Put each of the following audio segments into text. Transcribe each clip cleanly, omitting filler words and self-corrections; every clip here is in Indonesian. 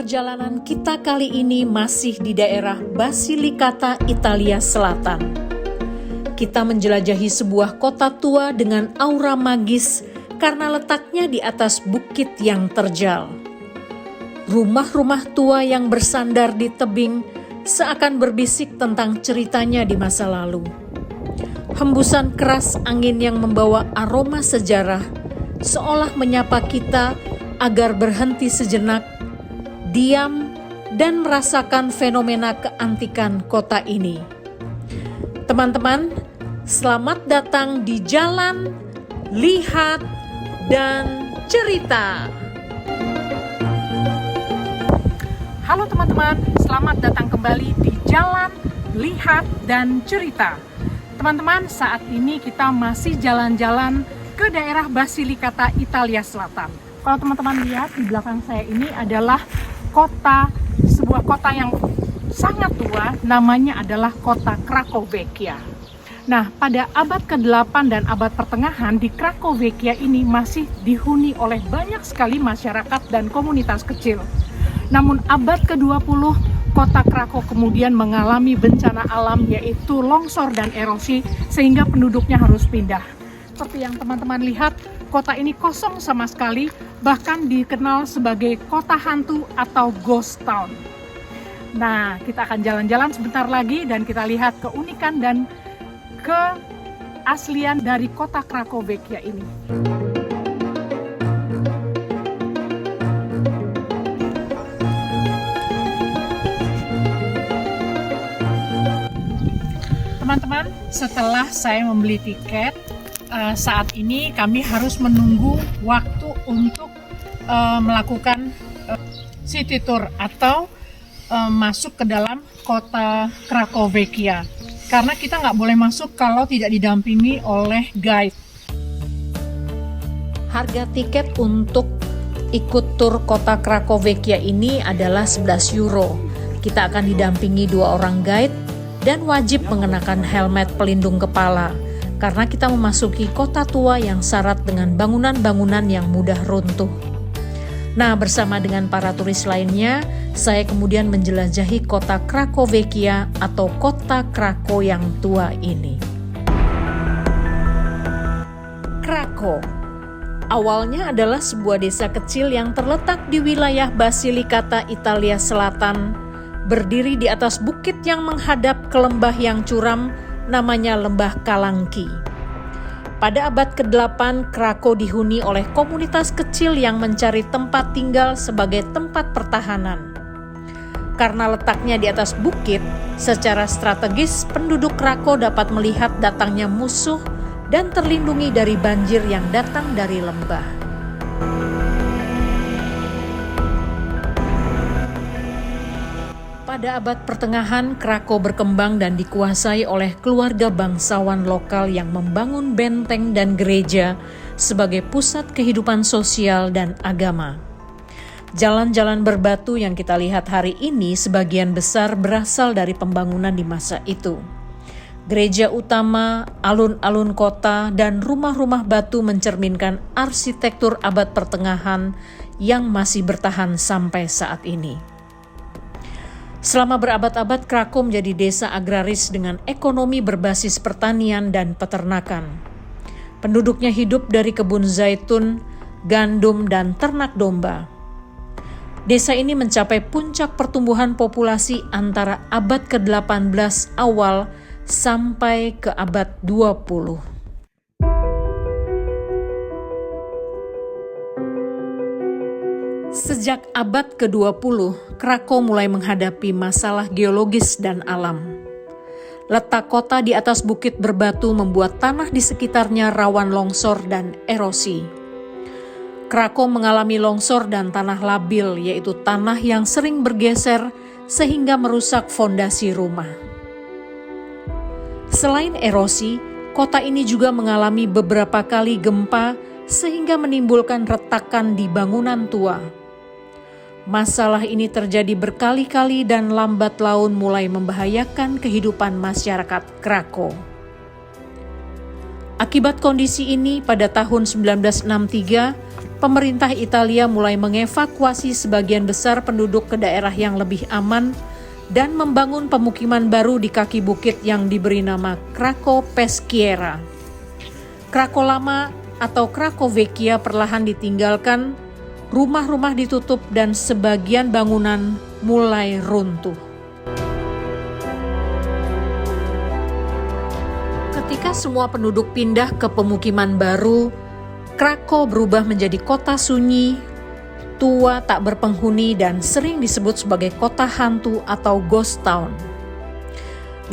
Perjalanan kita kali ini masih di daerah Basilicata, Italia Selatan. Kita menjelajahi sebuah kota tua dengan aura magis karena letaknya di atas bukit yang terjal. Rumah-rumah tua yang bersandar di tebing seakan berbisik tentang ceritanya di masa lalu. Hembusan keras angin yang membawa aroma sejarah seolah menyapa kita agar berhenti sejenak, diam, dan merasakan fenomena keantikan kota ini. Teman-teman, selamat datang di Jalan, Lihat, dan Cerita. Halo teman-teman, selamat datang kembali di Jalan, Lihat, dan Cerita. Teman-teman, saat ini kita masih jalan-jalan ke daerah Basilicata, Italia Selatan. Kalau teman-teman lihat di belakang saya ini adalah sebuah kota yang sangat tua, namanya adalah kota Cracovia. Nah, pada abad ke-8 dan abad pertengahan di Cracovia ini masih dihuni oleh banyak sekali masyarakat dan komunitas kecil. Namun abad ke-20, kota Krakow kemudian mengalami bencana alam yaitu longsor dan erosi sehingga penduduknya harus pindah. Seperti yang teman-teman lihat, kota ini kosong sama sekali, bahkan dikenal sebagai kota hantu atau ghost town. Nah, kita akan jalan-jalan sebentar lagi dan kita lihat keunikan dan keaslian dari kota Cracovia ini. Teman-teman, setelah saya membeli tiket, saat ini kami harus menunggu waktu untuk melakukan city tour atau masuk ke dalam kota Cracovia. Karena kita nggak boleh masuk kalau tidak didampingi oleh guide. Harga tiket untuk ikut tur kota Cracovia ini adalah 11 euro. Kita akan didampingi 2 orang guide dan wajib mengenakan helmet pelindung kepala. Karena kita memasuki kota tua yang syarat dengan bangunan-bangunan yang mudah runtuh. Nah, bersama dengan para turis lainnya, saya kemudian menjelajahi kota Cracovia atau kota Krakow yang tua ini. Krakow awalnya adalah sebuah desa kecil yang terletak di wilayah Basilicata, Italia Selatan, berdiri di atas bukit yang menghadap ke lembah yang curam, namanya Lembah Kalangki. Pada abad ke-8, Krakow dihuni oleh komunitas kecil yang mencari tempat tinggal sebagai tempat pertahanan. Karena letaknya di atas bukit, secara strategis penduduk Krakow dapat melihat datangnya musuh dan terlindungi dari banjir yang datang dari lembah. Pada abad pertengahan, Krakow berkembang dan dikuasai oleh keluarga bangsawan lokal yang membangun benteng dan gereja sebagai pusat kehidupan sosial dan agama. Jalan-jalan berbatu yang kita lihat hari ini sebagian besar berasal dari pembangunan di masa itu. Gereja utama, alun-alun kota, dan rumah-rumah batu mencerminkan arsitektur abad pertengahan yang masih bertahan sampai saat ini. Selama berabad-abad, Krakow menjadi desa agraris dengan ekonomi berbasis pertanian dan peternakan. Penduduknya hidup dari kebun zaitun, gandum, dan ternak domba. Desa ini mencapai puncak pertumbuhan populasi antara abad ke-18 awal sampai ke abad 20. Sejak abad ke-20, Krakow mulai menghadapi masalah geologis dan alam. Letak kota di atas bukit berbatu membuat tanah di sekitarnya rawan longsor dan erosi. Krakow mengalami longsor dan tanah labil, yaitu tanah yang sering bergeser sehingga merusak fondasi rumah. Selain erosi, kota ini juga mengalami beberapa kali gempa sehingga menimbulkan retakan di bangunan tua. Masalah ini terjadi berkali-kali dan lambat laun mulai membahayakan kehidupan masyarakat Krakow. Akibat kondisi ini, pada tahun 1963, pemerintah Italia mulai mengevakuasi sebagian besar penduduk ke daerah yang lebih aman dan membangun pemukiman baru di kaki bukit yang diberi nama Krakow Peschiera. Krakow Lama atau Krakow Vecchia perlahan ditinggalkan, rumah-rumah ditutup dan sebagian bangunan mulai runtuh. Ketika semua penduduk pindah ke pemukiman baru, Krakow berubah menjadi kota sunyi, tua, tak berpenghuni, dan sering disebut sebagai kota hantu atau ghost town.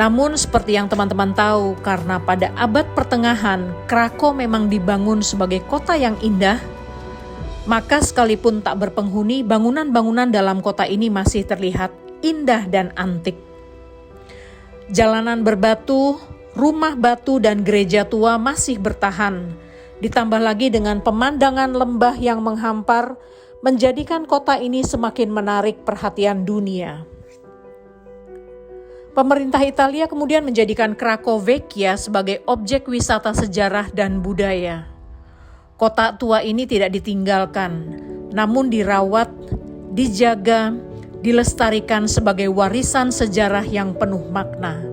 Namun seperti yang teman-teman tahu, karena pada abad pertengahan Krakow memang dibangun sebagai kota yang indah, maka sekalipun tak berpenghuni, bangunan-bangunan dalam kota ini masih terlihat indah dan antik. Jalanan berbatu, rumah batu, dan gereja tua masih bertahan, ditambah lagi dengan pemandangan lembah yang menghampar, menjadikan kota ini semakin menarik perhatian dunia. Pemerintah Italia kemudian menjadikan Krakow Vecchia sebagai objek wisata sejarah dan budaya. Kota tua ini tidak ditinggalkan, namun dirawat, dijaga, dilestarikan sebagai warisan sejarah yang penuh makna.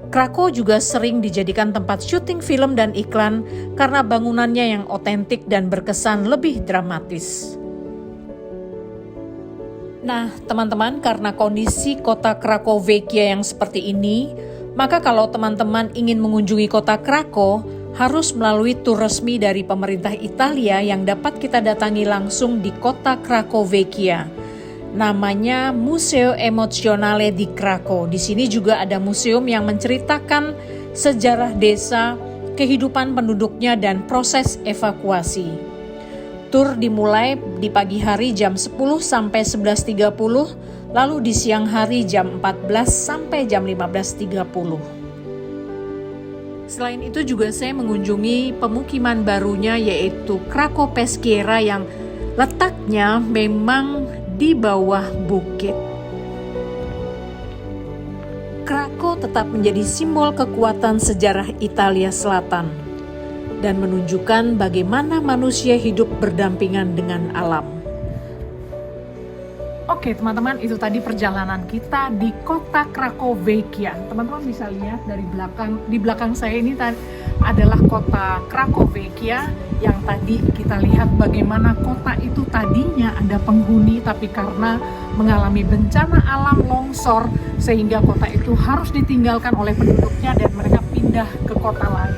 Krakow juga sering dijadikan tempat syuting film dan iklan karena bangunannya yang otentik dan berkesan lebih dramatis. Nah, teman-teman, karena kondisi kota Krakow Vecchia yang seperti ini, maka kalau teman-teman ingin mengunjungi kota Krakow, harus melalui tur resmi dari pemerintah Italia yang dapat kita datangi langsung di kota Krakow Vecchia. Namanya Museo Emozionale di Krakow. Di sini juga ada museum yang menceritakan sejarah desa, kehidupan penduduknya, dan proses evakuasi. Tur dimulai di pagi hari jam 10 sampai 11.30, lalu di siang hari jam 14 sampai jam 15.30. Selain itu juga saya mengunjungi pemukiman barunya yaitu Krakow Peschiera yang letaknya memang di bawah bukit. Krakow tetap menjadi simbol kekuatan sejarah Italia Selatan dan menunjukkan bagaimana manusia hidup berdampingan dengan alam. Oke teman-teman, itu tadi perjalanan kita di kota Krakow Vecchia. Teman-teman bisa lihat dari belakang, di belakang saya ini adalah kota Krakow Vecchia yang tadi kita lihat bagaimana kota itu tadinya ada penghuni, tapi karena mengalami bencana alam longsor sehingga kota itu harus ditinggalkan oleh penduduknya dan mereka pindah ke kota lain.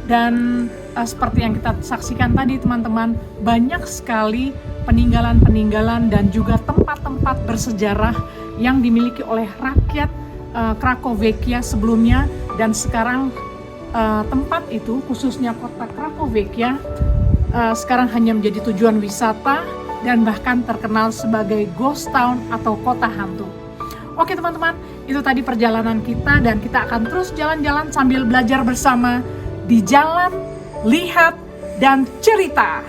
Dan seperti yang kita saksikan tadi teman-teman, banyak sekali peninggalan-peninggalan dan juga tempat-tempat bersejarah yang dimiliki oleh rakyat Krakow Vecchia sebelumnya, dan sekarang tempat itu khususnya kota Krakow Vecchia sekarang hanya menjadi tujuan wisata dan bahkan terkenal sebagai ghost town atau kota hantu. Oke teman-teman, itu tadi perjalanan kita dan kita akan terus jalan-jalan sambil belajar bersama di Jalan, Lihat, dan Cerita.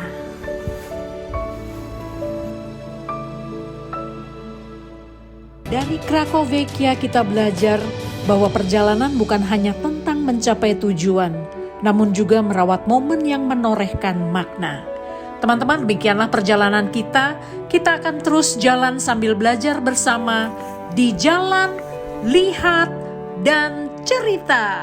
Dari Krakow Vecchia kita belajar bahwa perjalanan bukan hanya tentang mencapai tujuan, namun juga merawat momen yang menorehkan makna. Teman-teman, demikianlah perjalanan kita. Kita akan terus jalan sambil belajar bersama di Jalan, Lihat, dan Cerita.